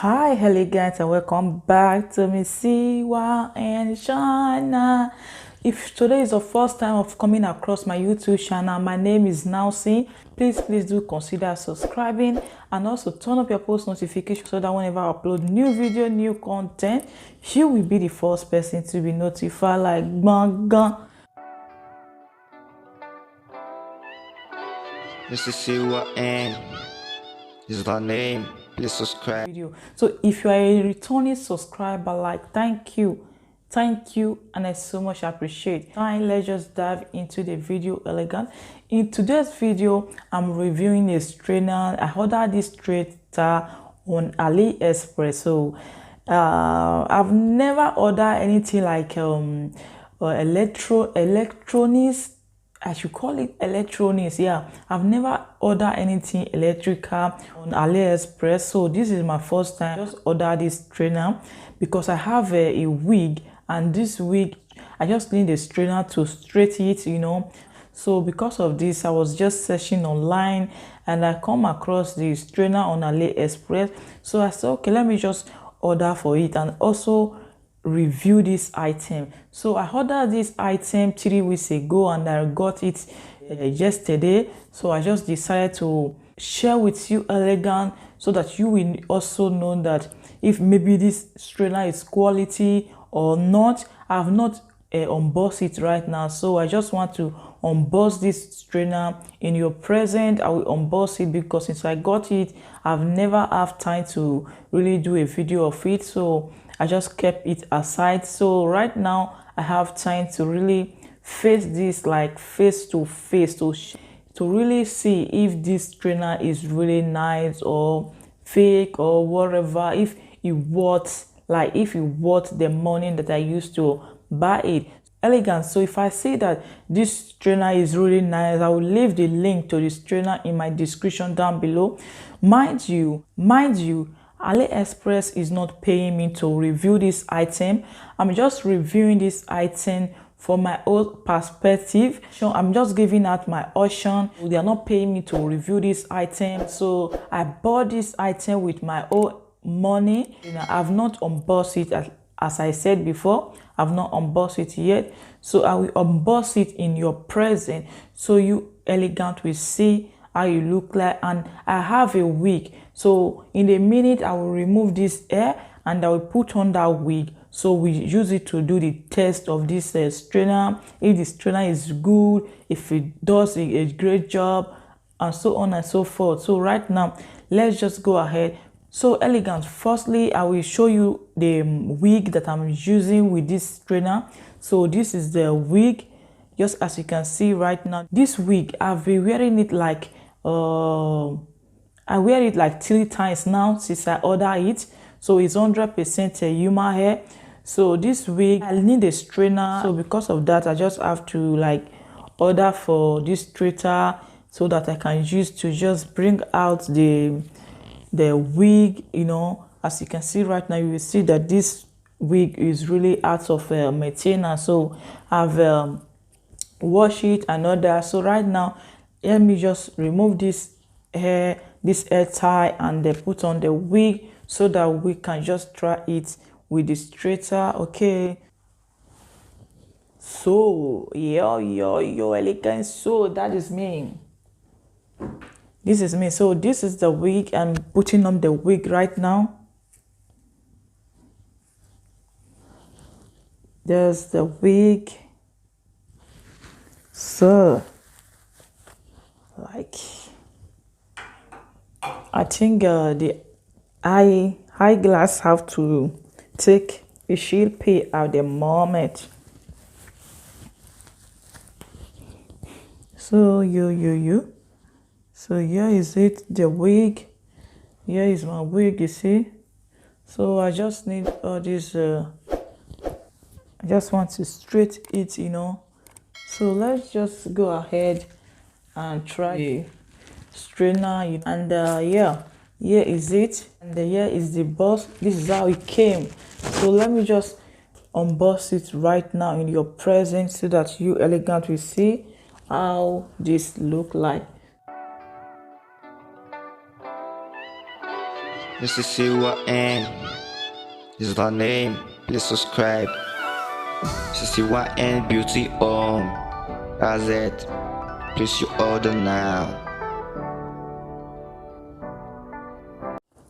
Hi, elegance, and welcome back to me, Siwa and Shana. If today is the first time of coming across my YouTube channel, my name is Nausi. Please do consider subscribing and also turn up your post notifications so that whenever I upload new video, new content, you will be the first person to be notified like bang. Mr. Siwa and is my name. Please subscribe. Video. So if you are a returning subscriber, like thank you, and I so much appreciate. Fine, let's just dive into the video elegant. In today's video, I'm reviewing a strainer. I ordered this strainer on Aliexpress. So I've never ordered anything like electronics. I should call it electronics. Yeah, I've never ordered anything electrical on AliExpress, so this is my first time. I just ordered this trainer because I have a wig, and this wig I just need a strainer to straighten it, so because of this I was just searching online and I come across the strainer on AliExpress. So I said, okay, let me just order for it and also review this item. So I ordered this item 3 weeks ago and I got it yesterday. So I just decided to share with you elegant so that you will also know that if maybe this strainer is quality or not. I have not unboxed it right now, so I just want to unbox this strainer in your present. I will unbox it because since I got it, I've never have time to really do a video of it, so I just kept it aside. So right now I have time to really face this like face to face to really see if this trainer is really nice or fake or whatever, if it worth, like if it worth the money that I used to buy it. Elegant. So if I say that this trainer is really nice, I will leave the link to this trainer in my description down below. Mind you, AliExpress is not paying me to review this item. I'm just reviewing this item for my own perspective. So I'm just giving out my option. They are not paying me to review this item. So I bought this item with my own money. I've not unboxed it as I said before. I've not unboxed it yet. So I will unbox it in your present so you elegant will see how you look like. And I have a wig, so in a minute I will remove this hair and I will put on that wig, so we use it to do the test of this strainer, if the strainer is good, if it does a great job, and so on and so forth. So right now let's just go ahead. So elegant, firstly I will show you the wig that I'm using with this strainer. So this is the wig, just as you can see right now. This wig, I've been wearing it like I wear it like 3 times now since I ordered it. So it's 100% human hair. So this wig, I need a strainer. So because of that, I just have to like order for this strainer so that I can use to just bring out the wig. As you can see right now, you will see that this wig is really out of maintenance. So I've washed it and all that. So right now, let me just remove this hair tie and then put on the wig so that we can just try it with the straightener. Okay, so yo elegant. So that is me, this is me. So this is the wig. I'm putting on the wig right now. There's the wig. So like I think the eyeglass have to take a shield pay at the moment. So so here is it, the wig. Here is my wig, you see. So I just need all this I just want to straighten it, So let's just go ahead and try the strainer. And yeah, here is it, and here is the box. This is how it came. So let me just unbox it right now in your presence so that you elegant will see how this look like. This is CYN. This is our name. Please subscribe. This is CYN Beauty Home. That's it. Please you order now.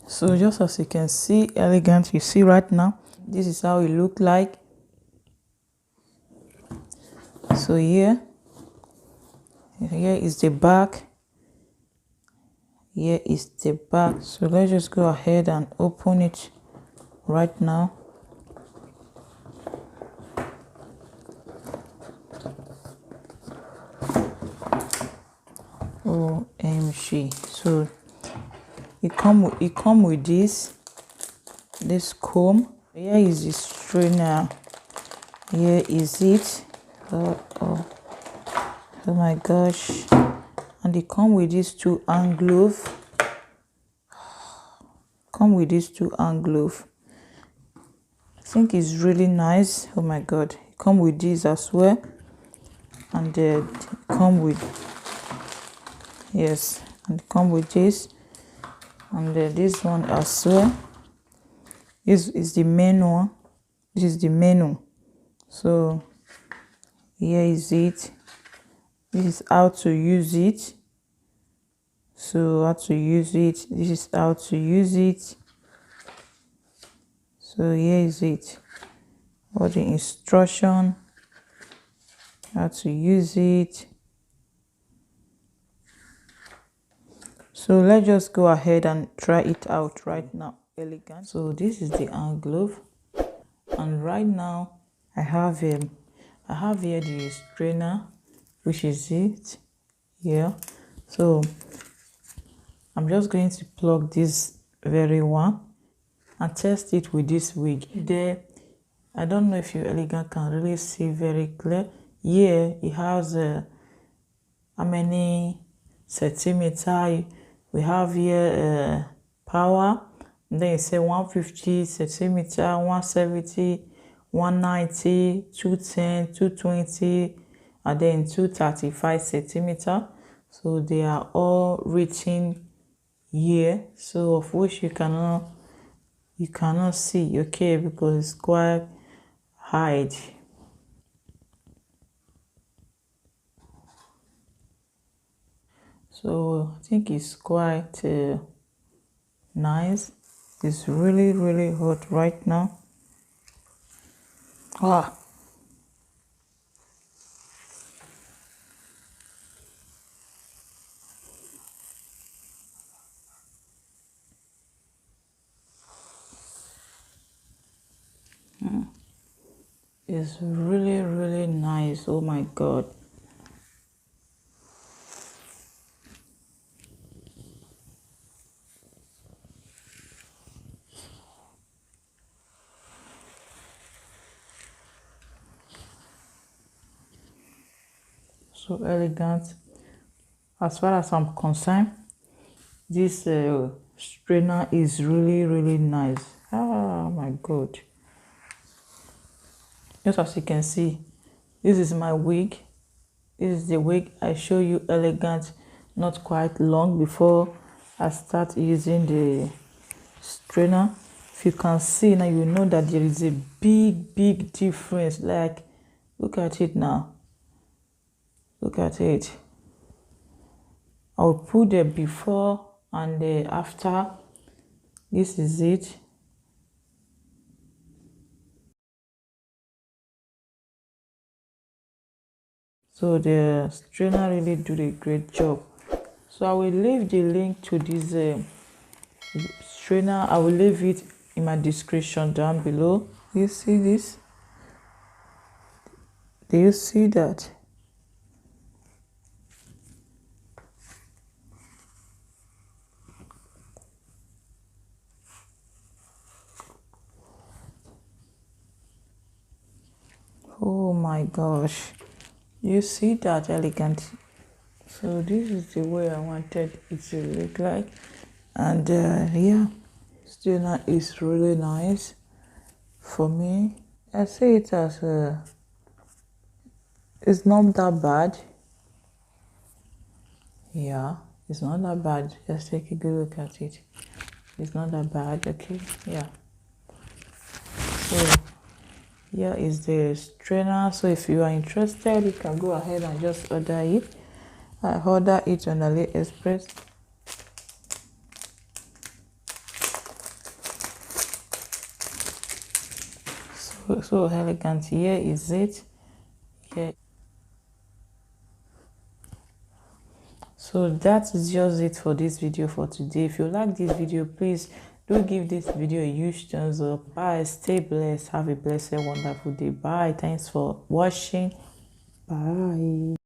So just as you can see, elegant, you see right now, this is how it look like. So here is the back. Here is the back. So let's just go ahead and open it right now. OMG. So it come with this comb. Here is the strainer. Here is it. Oh my gosh. And they come with these two hand glove. I think it's really nice. Oh my god. It come with this as well. And they come with this. And this one as well. This is the main one. This is the menu. So here is it. This is how to use it. This is how to use it. So here is it. All the instruction, how to use it. So let's just go ahead and try it out right now. Elegant. So this is the hand glove, and right now I have here the strainer, which is it here. So I'm just going to plug this very one and test it with this wig. There, I don't know if you elegant can really see very clear. Here it has how many centimeter we have here, power, and then it say 150 centimeter, 170, 190, 210, 220, and then 235 centimeter. So they are all written here, so of which you cannot see, okay, because it's quite hide. So I think it's quite nice. It's really hot right now. It's really nice. Oh my god. So elegant. As far as I'm concerned, this strainer is really nice. Oh my god. Just as you can see, this is my wig. This is the wig I show you elegant not quite long before I start using the strainer. If you can see now, you know that there is a big difference. Like, look at it now. Look at it. I'll put the before and the after. This is it. So the strainer really did a great job. So I will leave the link to this strainer. I will leave it in my description down below. You see this? Do you see that? Oh my gosh. You see that elegant? So this is the way I wanted it to look like. And yeah, strainer is really nice for me. I say it as it's not that bad. Yeah, it's not that bad. Just take a good look at it. It's not that bad. Okay, yeah. So here is the strainer. So if you are interested, you can go ahead and just order it. I order it on Aliexpress. So elegant. Here is it. Here. So that is just it for this video for today. If you like this video, please do give this video a huge thumbs up. Bye, stay blessed, have a blessed, wonderful day. Bye, thanks for watching. Bye.